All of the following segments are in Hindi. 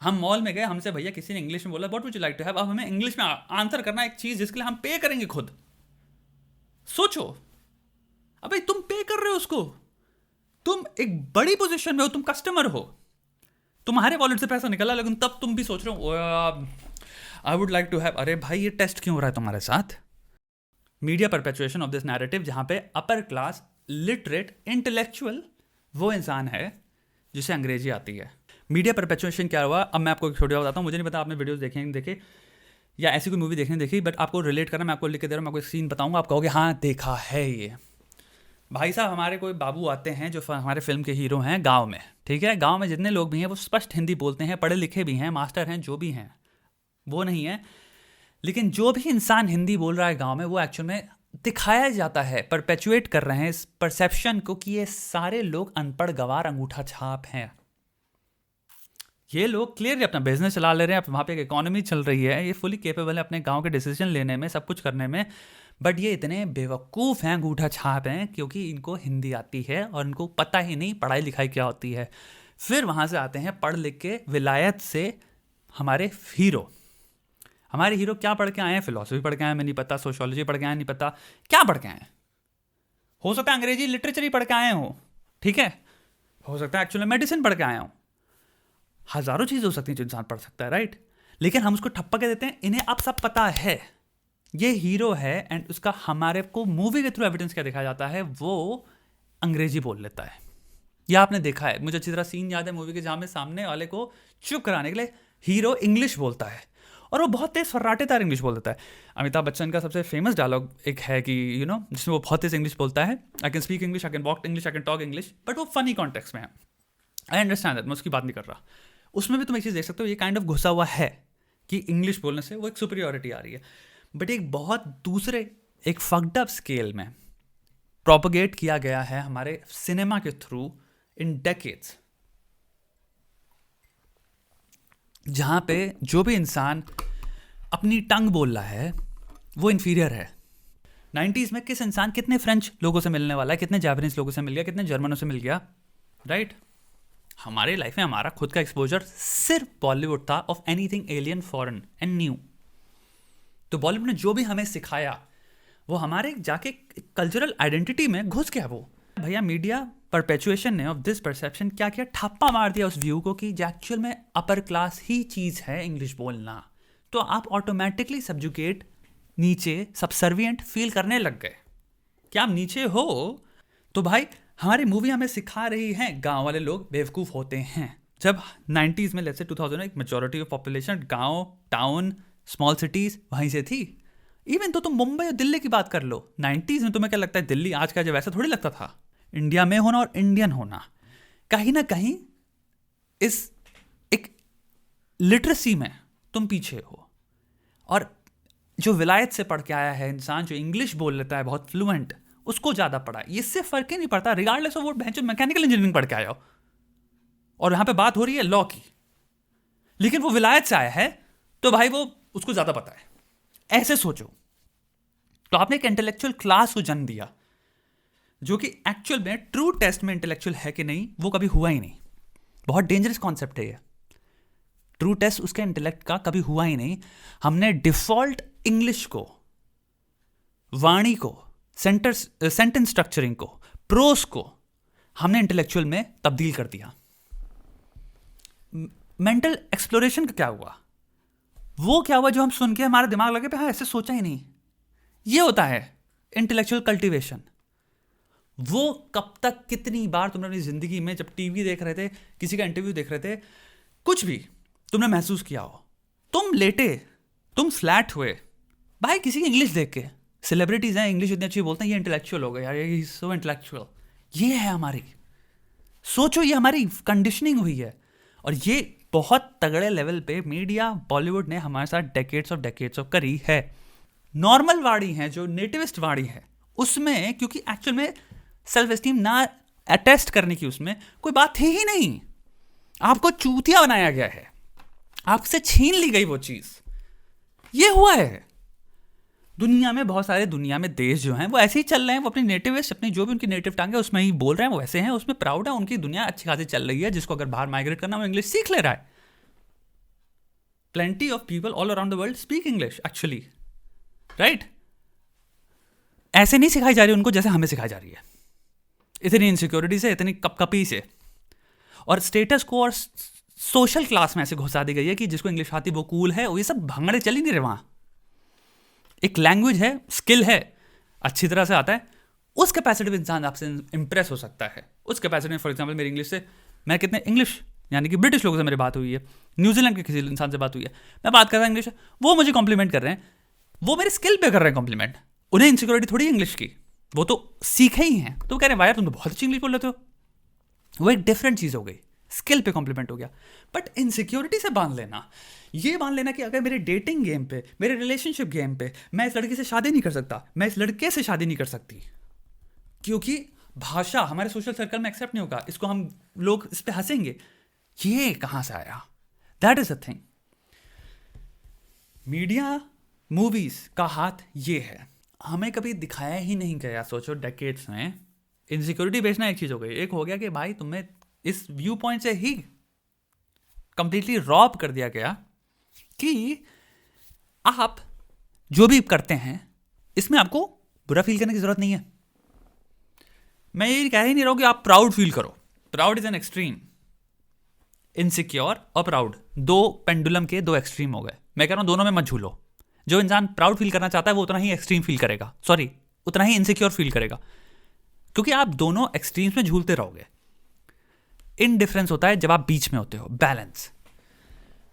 हम मॉल में गए, हमसे भैया किसी ने इंग्लिश में बोला what would you like to have, अब हमें इंग्लिश में आंसर करना एक चीज जिसके लिए हम पे करेंगे खुद। सोचो, अबे तुम पे कर रहे हो उसको, तुम एक बड़ी पोजीशन में हो, तुम कस्टमर हो, तुम्हारे वॉलेट से पैसा निकला, लेकिन तब तुम भी सोच रहे हो I would like to have. अरे भाई ये टेस्ट क्यों हो रहा है तुम्हारे साथ? Media perpetuation of this narrative, जहां पे अपर क्लास लिटरेट इंटेलेक्चुअल वो इंसान है जिसे अंग्रेजी आती है। मीडिया परपेचुएशन क्या हुआ, अब मैं आपको एक छोटी बात बताता हूँ। मुझे नहीं पता आपने वीडियोस देखे नहीं देखे या ऐसी कोई मूवी देखने देखी, बट आपको रिलेट करना, मैं आपको लिख के दे रहा हूँ, मैं आपको एक सीन बताऊंगा, आप कहोगे हाँ देखा है ये। भाई साहब, हमारे कोई बाबू आते हैं जो हमारे फिल्म के हीरो हैं गांव में, ठीक है। गांव में जितने लोग भी हैं वो स्पष्ट हिंदी बोलते हैं, पढ़े लिखे भी हैं, मास्टर हैं, जो भी हैं, वो नहीं है। लेकिन जो भी इंसान हिंदी बोल रहा है गांव में, वो एक्चुअल में दिखाया जाता है, परपेचुएट कर रहे हैं इस परसेप्शन को कि ये सारे लोग अनपढ़ गवार अंगूठा छाप हैं। ये लोग क्लियरली अपना बिजनेस चला ले रहे हैं, वहाँ पे एक इकोनॉमी चल रही है, ये फुली केपेबल है अपने गांव के डिसीजन लेने में, सब कुछ करने में, बट ये इतने बेवकूफ़ हैं, अंगूठा छाप हैं, क्योंकि इनको हिंदी आती है और इनको पता ही नहीं पढ़ाई लिखाई क्या होती है। फिर वहाँ से आते हैं पढ़ लिख के विलायत से हमारे हीरो। हमारे हीरो क्या पढ़ के आए हैं? फिलोसफी पढ़ के आए हैं, मैं नहीं पता, सोशियोलॉजी पढ़ के आए हैं, नहीं पता क्या पढ़ के आए हैं। हो सकता है अंग्रेजी लिटरेचर ही पढ़ के आए हों, ठीक है, हो सकता है एक्चुअली मेडिसिन पढ़ के आए हों, हज़ारों चीज़ हो सकती हैं जो इंसान पढ़ सकता है, राइट। लेकिन हम उसको ठप्पा के देते हैं, इन्हें अब सब पता है, ये हीरो है, एंड उसका हमारे को मूवी के थ्रू एविडेंस क्या दिखाया जाता है, वो अंग्रेजी बोल लेता है। यह आपने देखा है, मुझे अच्छी तरह सीन याद है मूवी के, जहाँ में सामने वाले को चुप कराने के लिए हीरो इंग्लिश बोलता है, और वो बहुत तेज फर्राटेदार इंग्लिश बोल देता है। अमिताभ बच्चन का सबसे फेमस डायलॉग एक है कि जिसमें वो बहुत तेज इंग्लिश बोलता है, I can speak English, I can walk English, I can talk English, but वो फनी कॉन्टेक्स्ट में है, आई अंडरस्टैंड दैट, मैं उसकी बात नहीं कर रहा। उसमें भी तुम एक चीज़ देख सकते हो, ये काइंड ऑफ घुसा हुआ है कि इंग्लिश बोलने से वो एक सुपीरियॉरिटी आ रही है, बट एक बहुत दूसरे एक फक्ड अप स्केल में प्रोपगेट किया गया है हमारे सिनेमा के थ्रू इन डेकेड्स, जहां पे जो भी इंसान अपनी टंग बोल रहा है वो इन्फीरियर है। 90s में किस इंसान कितने फ्रेंच लोगों से मिलने वाला है, कितने जापानीज लोगों से मिल गया, कितने जर्मनों से मिल गया, राइट। हमारे लाइफ में हमारा खुद का एक्सपोजर सिर्फ बॉलीवुड था, of anything alien, foreign and new. तो बॉलीवुड ने जो भी हमें सिखाया वो हमारे जाके कल्चरल आइडेंटिटी में घुस गया। वो भैया मीडिया परपेचुएशन ने ऑफ दिस परसेप्शन क्या किया, ठप्पा मार दिया उस व्यू को कि एक्चुअल में अपर क्लास ही चीज़ है इंग्लिश बोलना, तो आप ऑटोमेटिकली सब्जुकेट, नीचे सबसर्विएंट फील करने लग गए कि आप नीचे हो। तो भाई हमारी मूवी हमें सिखा रही है गांव वाले लोग बेवकूफ़ होते हैं। जब 90s में, लेट्स से 2000 में, एक मेजॉरिटी ऑफ पॉपुलेशन गांव, टाउन, स्मॉल सिटीज़ वहीं से थी। इवन तो तुम मुंबई और दिल्ली की बात कर लो, 90s में तुम्हें क्या लगता है दिल्ली आज का जब वैसा थोड़ी लगता था। इंडिया में होना और इंडियन होना कहीं ना कहीं इस एक लिटरेसी में तुम पीछे हो, और जो विलायत से पढ़ के आया है इंसान, जो इंग्लिश बोल लेता है बहुत फ्लुएंट, उसको ज़्यादा पढ़ा है, इससे फ़र्क ही नहीं पड़ता, रिगार्डलेस ऑफ वो जो मैकेनिकल इंजीनियरिंग पढ़ के आया हो, और यहाँ पे बात हो रही है लॉ की, लेकिन वो विलायत से आया है, तो भाई वो उसको ज़्यादा पता है। ऐसे सोचो, तो आपने एक इंटेलेक्चुअल क्लास को जन्म दिया जो कि एक्चुअल में ट्रू टेस्ट में इंटेलेक्चुअल है कि नहीं वो कभी हुआ ही नहीं। बहुत डेंजरस कॉन्सेप्ट है ये, ट्रू टेस्ट उसके इंटेलेक्ट का कभी हुआ ही नहीं। हमने डिफॉल्ट इंग्लिश को, वाणी को, सेंटेंस स्ट्रक्चरिंग को, प्रोस को हमने इंटेलेक्चुअल में तब्दील कर दिया। मेंटल एक्सप्लोरेशन का क्या हुआ, वो क्या हुआ जो हम सुन के हमारा दिमाग लगे पे हाँ ऐसे सोचा ही नहीं, ये होता है इंटेलेक्चुअल कल्टीवेशन। वो कब तक, कितनी बार तुमने अपनी जिंदगी में जब टीवी देख रहे थे, किसी का इंटरव्यू देख रहे थे, कुछ भी तुमने महसूस किया हो, तुम लेटे, तुम फ्लैट हुए, भाई किसी की इंग्लिश देख के, सेलिब्रिटीज हैं इंग्लिश इतनी अच्छी बोलते हैं, ये इंटेलेक्चुअल हो गए यार, ये सो इंटेलेक्चुअल, ये है हमारी, सोचो ये हमारी कंडीशनिंग हुई है। और ये बहुत तगड़े लेवल पे मीडिया, बॉलीवुड ने हमारे साथ डेकेड्स ऑफ करी है। नॉर्मल वाणी है, जो नेटिविस्ट वाणी है, उसमें क्योंकि एक्चुअल में सेल्फ एस्टीम ना अटेस्ट करने की उसमें कोई बात थी ही नहीं, आपको चूतिया बनाया गया है, आपसे छीन ली गई वो चीज, ये हुआ है। दुनिया में बहुत सारे, दुनिया में देश जो हैं वो ऐसे ही चल रहे हैं, वो अपनी नेटिविस्ट, अपनी जो भी उनकी नेटिव टंग है उसमें ही बोल रहे हैं, वो वैसे हैं, उसमें प्राउड है, उनकी दुनिया अच्छी खासी चल रही है। जिसको अगर बाहर माइग्रेट करना वो इंग्लिश सीख ले रहा है, Plenty of people all around the world speak English actually, right? ऐसे नहीं सिखाई जा रही उनको जैसे हमें सिखाई जा रही है, इतनी इनसिक्योरिटी से, इतनी कपकपी से, और स्टेटस को और सोशल क्लास में ऐसे घुसा दी गई है कि जिसको इंग्लिश आती वो कूल है, और ये सब भंगड़े चल ही नहीं रहे वहाँ. एक लैंग्वेज है, स्किल है, अच्छी तरह से आता है, उस कैपेसिटी में इंसान आपसे इंप्रेस हो सकता है. उस कैपेसिटी में फॉर एग्जाम्पल मेरी इंग्लिश से, मैं कितने इंग्लिश यानी कि ब्रिटिश लोगों से मेरी बात हुई है, न्यूजीलैंड के किसी इंसान से बात हुई है, मैं बात कर रहा हूँ इंग्लिश, वो मुझे कॉम्प्लीमेंट कर रहे हैं, वो मेरे स्किल पे कर रहे हैं कॉम्प्लीमेंट. उन्हें इनसिक्योरिटी थोड़ी इंग्लिश की, वो तो सीखे ही हैं, तो कह रहे हैं यार तुम तो बहुत अच्छी इंग्लिश बोल लेते हो. वो एक डिफरेंट चीज़ हो गई, स्किल पे कॉम्प्लीमेंट हो गया. बट इनसिक्योरिटी से बांध लेना, ये बांध लेना कि अगर मेरे डेटिंग गेम पे, मेरे रिलेशनशिप गेम पे, मैं इस लड़की से शादी नहीं कर सकता, मैं इस लड़के से शादी नहीं कर सकती क्योंकि भाषा हमारे सोशल सर्कल में एक्सेप्ट नहीं होगा, इसको हम लोग इस पे हंसेंगे, ये कहाँ से आया? That is a thing. Media, movies का हाथ ये है, हमें कभी दिखाया ही नहीं गया. सोचो डेकेड्स में इनसिक्योरिटी बेचना एक चीज़ हो गई, एक हो गया कि भाई तुम्हें इस व्यू पॉइंट से ही कंप्लीटली रॉब कर दिया गया कि आप जो भी करते हैं इसमें आपको बुरा फील करने की जरूरत नहीं है. मैं ये कह ही नहीं रहा हूं कि आप प्राउड फील करो, proud is an extreme. Insecure और प्राउड दो पेंडुलम के दो एक्सट्रीम हो गए. मैं कह रहा हूं दोनों में मत झूलो. जो इंसान प्राउड फील करना चाहता है वो उतना ही एक्सट्रीम फील करेगा, सॉरी उतना ही इनसिक्योर फील करेगा, क्योंकि आप दोनों एक्सट्रीम्स में झूलते रहोगे. इन डिफरेंस होता है जब आप बीच में होते हो. बैलेंस,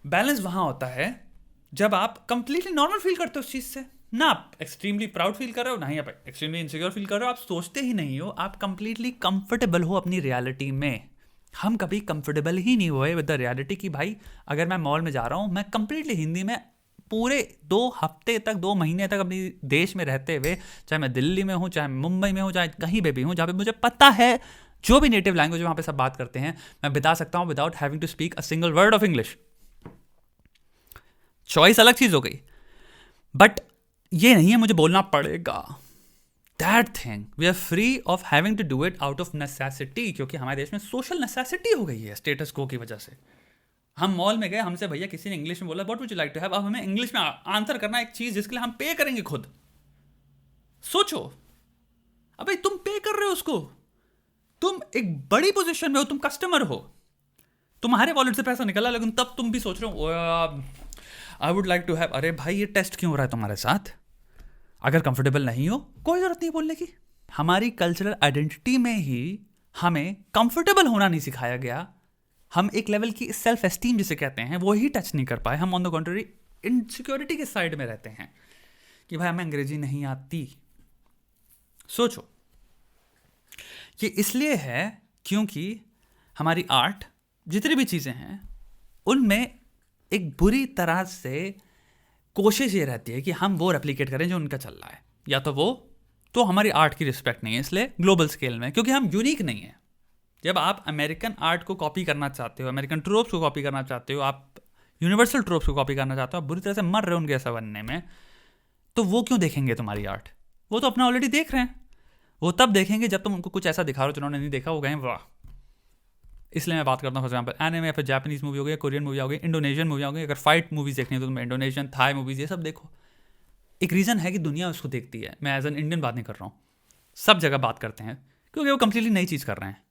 बैलेंस वहां होता है जब आप कंप्लीटली नॉर्मल फील करते हो उस चीज से, ना आप एक्सट्रीमली प्राउड फील कर रहे हो, ना ही आप एक्सट्रीमली इनसिक्योर फील कर रहे हो, आप सोचते ही नहीं हो, आप कंप्लीटली कंफर्टेबल हो अपनी रियलिटी में. हम कभी कंफर्टेबल ही नहीं हुए विद द रियलिटी कि भाई अगर मैं मॉल में जा रहा हूँ, मैं कंप्लीटली हिंदी में पूरे 2 हफ्ते तक, 2 महीने तक अपनी देश में रहते हुए, चाहे मैं दिल्ली में हूँ, चाहे मुंबई में हूँ, चाहे कहीं पे भी हूँ, जहाँ पे मुझे पता है जो भी नेटिव लैंग्वेज वहाँ पे सब बात करते हैं, मैं बिता सकता हूँ without having to speak a single word of English. Choice अलग चीज़ हो गई, बट ये नहीं है मुझे बोलना पड़ेगा. That thing we are free of having to do it out of necessity, क्योंकि हमारे देश में सोशल नेसेसिटी हो गई है स्टेटस को की वजह से. हम मॉल में गए, हमसे भैया किसी ने इंग्लिश में बोला what would you like to have, अब हमें इंग्लिश में आंसर करना एक चीज़ जिसके लिए हम पे करेंगे खुद. सोचो, अबे तुम पे कर रहे हो उसको, तुम एक बड़ी पोजीशन में हो, तुम कस्टमर हो, तुम्हारे वॉलेट से पैसा निकला, लेकिन तब तुम भी सोच रहे हो I would like to have. अरे भाई ये टेस्ट क्यों हो रहा है तुम्हारे साथ? अगर कंफर्टेबल नहीं हो कोई जरूरत नहीं बोलने की. हमारी कल्चरल आइडेंटिटी में ही हमें कंफर्टेबल होना नहीं सिखाया गया. हम एक लेवल की सेल्फ एस्टीम जिसे कहते हैं वो ही टच नहीं कर पाए. हम ऑन द कॉन्ट्ररी इनसिक्योरिटी के साइड में रहते हैं कि भाई हमें अंग्रेजी नहीं आती. सोचो, ये इसलिए है क्योंकि हमारी आर्ट, जितनी भी चीज़ें हैं, उनमें एक बुरी तरह से कोशिश ये रहती है कि हम वो रेप्लिकेट करें जो उनका चल रहा है, या तो वो, तो हमारी आर्ट की रिस्पेक्ट नहीं है इसलिए ग्लोबल स्केल में, क्योंकि हम यूनिक नहीं हैं. जब आप अमेरिकन आर्ट को कॉपी करना चाहते हो, अमेरिकन ट्रोप्स को कॉपी करना चाहते हो, आप यूनिवर्सल ट्रोप्स को कॉपी करना चाहते हो, आप बुरी तरह से मर रहे हो उनके ऐसा बनने में, तो वो क्यों देखेंगे तुम्हारी आर्ट? वो तो अपना ऑलरेडी देख रहे हैं. वो तब देखेंगे जब तुम उनको कुछ ऐसा दिखा रहे हो जिन्होंने नहीं देखा, वो कहें वाह. इसलिए मैं बात करता हूँ फॉर एग्जाम्पल एनिमे या फिर जापानीज मूवी हो गई, कोरियन मूवी हो गई, इंडोनेशियन मूवी हो गई. अगर फाइट मूवीज देखनी है तो तुम्हें इंडोनेशियन, थाई मूवीज, ये सब देखो. एक रीज़न है कि दुनिया उसको देखती है. मैं एज एन इंडियन बात नहीं कर रहा हूँ, सब जगह बात करते हैं क्योंकि वो कंप्लीटली नई चीज़ कर रहे हैं.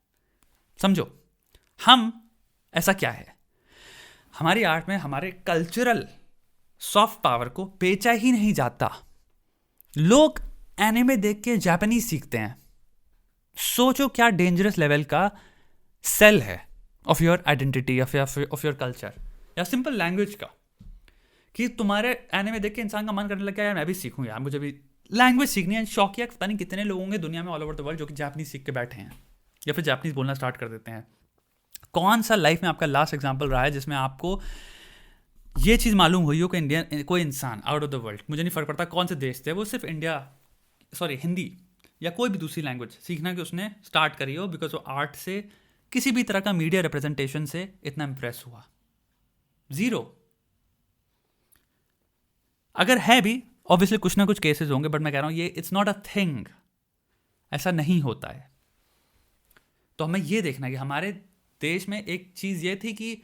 समझो, हम ऐसा क्या है, हमारी आर्ट में हमारे कल्चरल सॉफ्ट पावर को बेचा ही नहीं जाता. लोग एनिमे देख के जापानीज सीखते हैं. सोचो क्या डेंजरस लेवल का सेल है of your identity, of your culture, या सिंपल लैंग्वेज का, कि तुम्हारे एनिमे देख के इंसान का मन करने लग गया यार मैं भी सीखूं, यार मुझे भी लैंग्वेज सीखनी है. शौकिया पता नहीं कितने लोग होंगे दुनिया में ऑल ओवर द वर्ल्ड जो कि जापानीज सीख के बैठे हैं या फिर जापानीज बोलना स्टार्ट कर देते हैं. कौन सा लाइफ में आपका लास्ट एग्जाम्पल रहा है जिसमें आपको ये चीज़ मालूम हुई हो कि इंडियन कोई इंसान आउट ऑफ द वर्ल्ड, मुझे नहीं फर्क पड़ता कौन से देश थे, वो सिर्फ हिंदी या कोई भी दूसरी लैंग्वेज सीखना कि उसने स्टार्ट करी हो बिकॉज वो आर्ट से, किसी भी तरह का मीडिया रिप्रेजेंटेशन से इतना इंप्रेस हुआ? जीरो. अगर है भी ऑब्वियसली कुछ ना कुछ केसेस होंगे, बट मैं कह रहा हूं ये इट्स नॉट अ थिंग, ऐसा नहीं होता है. तो हमें ये देखना कि हमारे देश में एक चीज़ ये थी कि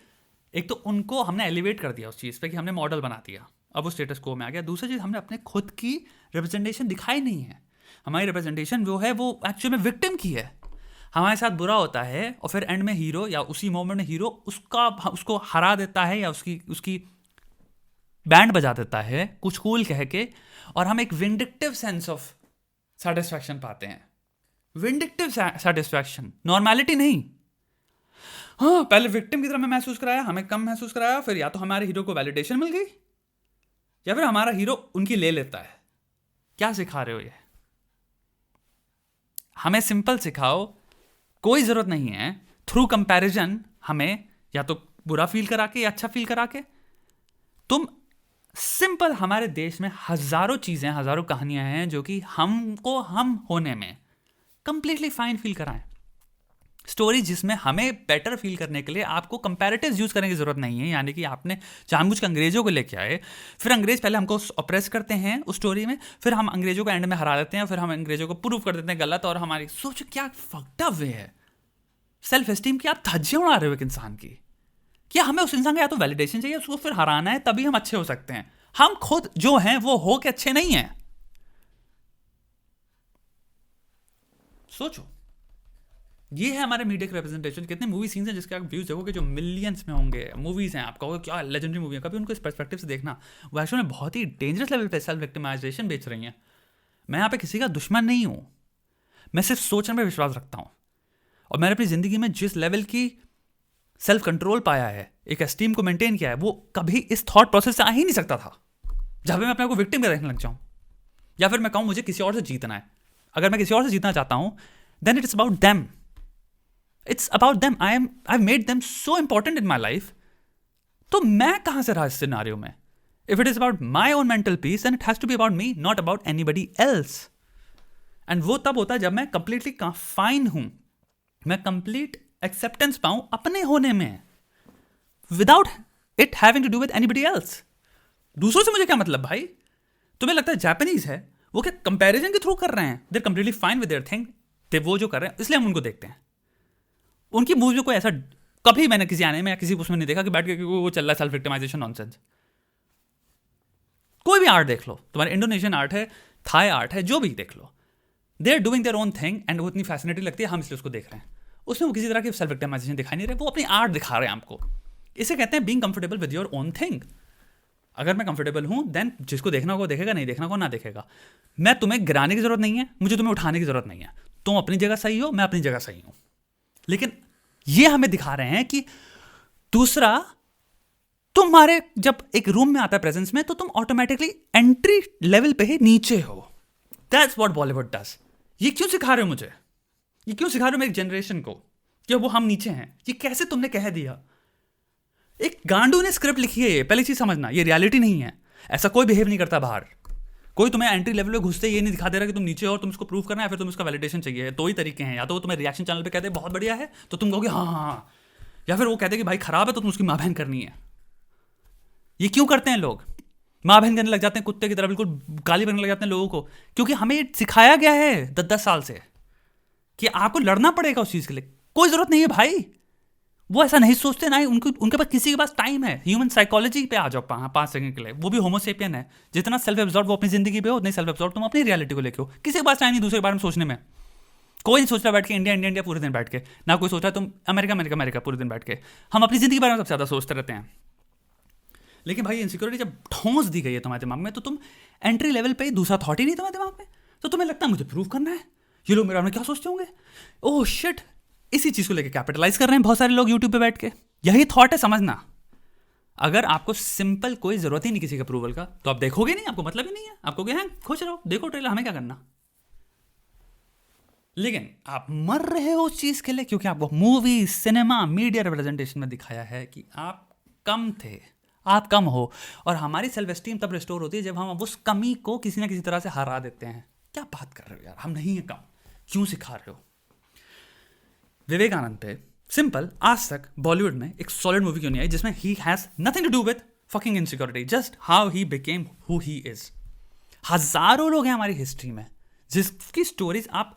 एक तो उनको हमने एलिवेट कर दिया उस चीज़ पे कि हमने मॉडल बना दिया, अब वो स्टेटस को में आ गया। दूसरी चीज़, हमने अपने खुद की रिप्रेजेंटेशन दिखाई नहीं है। हमारी रिप्रेजेंटेशन जो है वो एक्चुअली में विक्टिम की है। हमारे साथ बुरा होता है और फिर एंड में हीरो या उसी मोमेंट में हीरो उसको हरा देता है या उसकी बैंड बजा देता है कुछ कूल कह के, और हम एक विंडिक्टिव सेंस ऑफ सेटिस्फैक्शन पाते हैं। विंडिक्टिव सेटिस्फैक्शन, नॉर्मैलिटी नहीं। हाँ, पहले विक्टिम की तरह हमें महसूस कराया, हमें कम महसूस कराया, फिर या तो हमारे हीरो को वैलिडेशन मिल गई या फिर हमारा हीरो उनकी ले लेता है। क्या सिखा रहे हो ये? हमें सिंपल सिखाओ, कोई जरूरत नहीं है थ्रू कंपैरिजन हमें या तो बुरा फील करा के या अच्छा फील करा के। तुम सिंपल, हमारे देश में हजारों चीजें, हजारों कहानियां हैं जो कि हमको हम होने में कंप्लीटली फाइन फील कराएं। स्टोरी जिसमें हमें बेटर फील करने के लिए आपको कंपैरेटिव्स यूज करने की जरूरत नहीं है, यानी कि आपने जानबूझ के अंग्रेजों को लेके आए, फिर अंग्रेज पहले हमको ऑप्रेस करते हैं उस स्टोरी में, फिर हम अंग्रेजों को एंड में हरा देते हैं, फिर हम अंग्रेजों को प्रूव कर देते हैं गलत, और हमारी सोच क्या फक्ड अप वे है। सेल्फ एस्टीम की आप धज्जियां उड़ा रहे हो एक इंसान की। क्या हमें उस इंसान का या तो वैलिडेशन चाहिए, उसको फिर हराना है, तभी हम अच्छे हो सकते हैं। हम खुद जो हैं वो हो के अच्छे नहीं हैं। सोचो, ये है हमारे मीडिया के रिप्रेजेंटेशन। कितने मूवी सीन्स हैं जिसके आप व्यूज देखोगे जो मिलियंस में होंगे, मूवीज हैं, आप कहोगे क्या लेजेंडरी मूवी है। कभी उनको इस पर्सपेक्टिव से देखना, वो एक्चुअली में बहुत ही डेंजरस लेवल पे सेल्फ विक्टिमाइजेशन बेच रही हैं। मैं यहाँ पे किसी का दुश्मन नहीं हूँ, मैं सिर्फ सोचने में विश्वास रखता हूँ, और मैंने अपनी जिंदगी में जिस लेवल की सेल्फ कंट्रोल पाया है, एक एस्टीम को मेंटेन किया है, वो कभी इस थॉट प्रोसेस से आ ही नहीं सकता था जहाँ पे मैं अपने को विक्टिम का देखने लग जाऊँ, या फिर मैं कहूँ मुझे किसी और से जीतना है। अगर मैं किसी और से जीतना चाहता हूँ, then it's about them, it's about them. I made them so important in my life. तो मैं कहाँ से रहा इस सिनारियो में? If it is about my own mental peace, then it has to be about me, not about anybody else. And वो तब होता है जब मैं कंप्लीटली फाइन हूं, मैं कंप्लीट एक्सेप्टेंस पाऊं अपने होने में, without it having to do with anybody else. दूसरों से मुझे क्या मतलब भाई? तुम्हें लगता है जापानीज है वो क्या कंपैरिजन के थ्रू कर रहे हैं? They are completely fine with their thing, they वो जो कर रहे हैं, इसलिए हम उनको देखते हैं। उनकी मूवी में कोई ऐसा कभी मैंने किसी आने में या किसी उसमें नहीं देखा कि बैठ के वो चल रहा है सेल्फ विक्टिमाइजेशन नॉनसेंस। कोई भी आर्ट देख लो, तुम्हारे इंडोनेशियन आर्ट है, थाई आर्ट है, जो भी देख लो, they are doing their own thing and वो इतनी फैसिनेटिंग लगती है, हम इसलिए उसको देख रहे हैं। उसमें वो किसी तरह की सेल्फ विक्टिमाइजेशन दिखाई नहीं रहे, वो अपनी आर्ट दिखा रहे हैं हमको। इसे कहते हैं being comfortable with your own thing. अगर मैं कंफर्टेबल हूं, देन जिसको देखना होगा देखेगा, नहीं देखना होगा ना देखेगा। मैं तुम्हें गिराने की जरूरत नहीं है, मुझे तुम्हें उठाने की जरूरत नहीं है। तुम अपनी जगह सही हो, मैं अपनी जगह सही हूं। लेकिन ये हमें दिखा रहे हैं कि दूसरा, तुम्हारे जब एक रूम में आता है प्रेजेंस में, तो तुम ऑटोमेटिकली एंट्री लेवल पे ही नीचे हो। That's what Bollywood does. ये क्यों सिखा रहे हो मुझे? ये क्यों सिखा रहे हो मेरी जनरेशन को कि वो हम नीचे हैं? ये कैसे तुमने कह दिया? एक गांडू ने स्क्रिप्ट लिखी है, ये पहली चीज समझना, ये रियलिटी नहीं है। ऐसा कोई बिहेव नहीं करता बाहर। कोई तुम्हें एंट्री लेवल पे घुसते ये नहीं दिखा दे रहा कि तुम नीचे हो और तुम इसको प्रूव करना है, फिर तुम इसका वैलिडेशन चाहिए। दो ही तरीके हैं, या तो वो तुम्हें रिएक्शन चैनल पे कहते हैं बहुत बढ़िया है तो तुम कहोगे हाँ हाँ हाँ, या फिर वो कहते हैं कि भाई खराब है तो तुम उसकी माँ बहन करनी है। ये क्यों करते हैं लोग? माँ बहन करने लग जाते हैं कुत्ते की तरह, बिल्कुल गाली बनने लग जाते हैं लोगों को, क्योंकि हमें सिखाया गया है 10-10 साल से कि आपको लड़ना पड़ेगा उस चीज़ के लिए। कोई ज़रूरत नहीं है भाई, वो ऐसा नहीं सोचते ना ही उनके पास किसी के पास टाइम है। ह्यूमन साइकोलॉजी पे आ जाओ 5 सेकंड के लिए, वो भी होमोसेपियन है। जितना सेल्फ एब्जॉर्ब वो अपनी जिंदगी पे हो, उतनी सेल्फ एब्जॉर्ब तुम अपनी रियलिटी को लेके हो। किसी के पास टाइम नहीं दूसरे के बारे में सोचने में। कोई नहीं सोच रहा बैठ के इंडिया इंडिया इंडिया पूरे दिन बैठ के, ना कोई सोच रहा तुम अमेरिका अमेरिका अमेरिका पूरे दिन बैठ के। हम अपनी जिंदगी के बारे में सबसे ज़्यादा सोचते रहते हैं। लेकिन भाई इनसिक्योरिटी जब ठोंस दी गई है तुम्हारे दिमाग में, तो तुम एंट्री लेवल पे दूसरा थॉट ही नहीं तुम्हारे दिमाग में, तो तुम्हें लगता है मुझे प्रूव करना है, ये लोग मेरे बारे में क्या सोचते होंगे। ओह शिट, इसी चीज़ को लेकर कैपिटलाइज कर रहे हैं बहुत सारे लोग यूट्यूब पे बैठ के। यही थॉट है, समझना। अगर आपको सिंपल कोई जरूरत ही नहीं किसी के अप्रूवल का, तो आप देखोगे नहीं, आपको मतलब ही नहीं है। आपको क्या है, खुश रहो, देखो ट्रेलर, हमें क्या करना। लेकिन आप मर रहे हो उस चीज के लिए क्योंकि आपको मूवी, सिनेमा, मीडिया रिप्रेजेंटेशन में दिखाया है कि आप कम थे, आप कम हो। और हमारी सेल्फ एस्टीम तब रिस्टोर होती है जब हम उस कमी को किसी ना किसी तरह से हरा देते हैं। क्या बात कर रहे हो यार, हम नहीं है कम, क्यों सिखा रहे हो? विवेकानंद पे सिंपल, आज तक बॉलीवुड में एक सॉलिड मूवी क्यों नहीं आई जिसमें he has nothing to do with fucking insecurity, just how he became who he is. हजारों लोग हैं हमारी हिस्ट्री में जिसकी स्टोरीज आप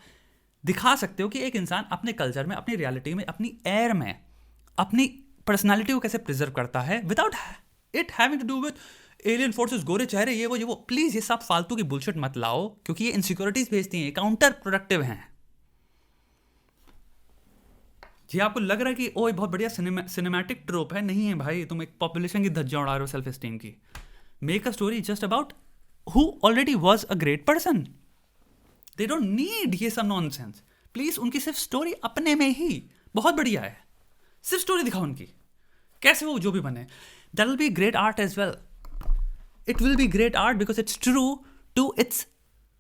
दिखा सकते हो कि एक इंसान अपने कल्चर में, अपनी रियलिटी में, अपनी एयर में, अपनी पर्सनालिटी को कैसे प्रिजर्व करता है without it having to do with alien forces, गोरे चेहरे, ये वो। प्लीज ये सब फालतू की बुलशिट मत लाओ, क्योंकि ये इनसिक्योरिटीज भेजती हैं, काउंटर प्रोडक्टिव हैं। जी आपको लग रहा है कि ओ बहुत बढ़िया सिनेमैटिक ट्रोप है, नहीं है भाई, तुम एक पॉपुलेशन की धज्जियां उड़ा रहे हो सेल्फ एस्टीम की। Make a story just about who already was a great person. They don't need ये सब नॉनसेंस। प्लीज उनकी सिर्फ स्टोरी अपने में ही बहुत बढ़िया है, सिर्फ स्टोरी दिखाओ उनकी, कैसे वो जो भी बने। That will be great art as well. It will be great art because it's true to its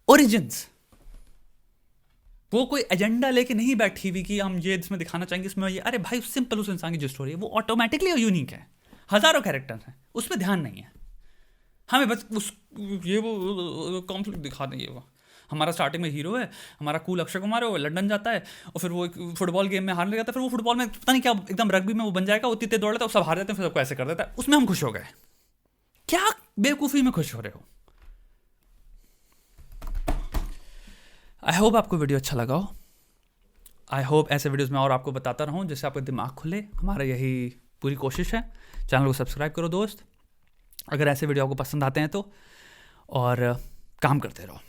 origins. वो कोई एजेंडा लेके नहीं बैठी हुई कि हम ये इसमें दिखाना चाहेंगे, इसमें ये, अरे भाई सिंपल उस इंसान की जो स्टोरी है वो ऑटोमेटिकली यूनिक है। हजारों कैरेक्टर्स हैं, उस पर ध्यान नहीं है, हमें बस उस ये वो कॉन्फ्लिक्ट दिखा दें। ये वो हमारा स्टार्टिंग में हीरो है, हमारा कूल अक्षय कुमार है, वो लंदन जाता है और फिर वो एक फुटबॉल गेम में हारने जाता है, फिर वो फुटबॉल में पता नहीं क्या एकदम रग्बी में वो बन जाएगा, वो इतने दौड़ लेता है, सब हार जाते हैं, फिर सबको ऐसे कर देता है, उसमें हम खुश हो गए। क्या बेवकूफ़ी में खुश हो रहे हो? आई होप आपको वीडियो अच्छा लगा हो। आई होप ऐसे वीडियोस में और आपको बताता रहूं जिससे आपका दिमाग खुले। हमारा यही पूरी कोशिश है। चैनल को सब्सक्राइब करो दोस्त, अगर ऐसे वीडियो आपको पसंद आते हैं तो, और काम करते रहो।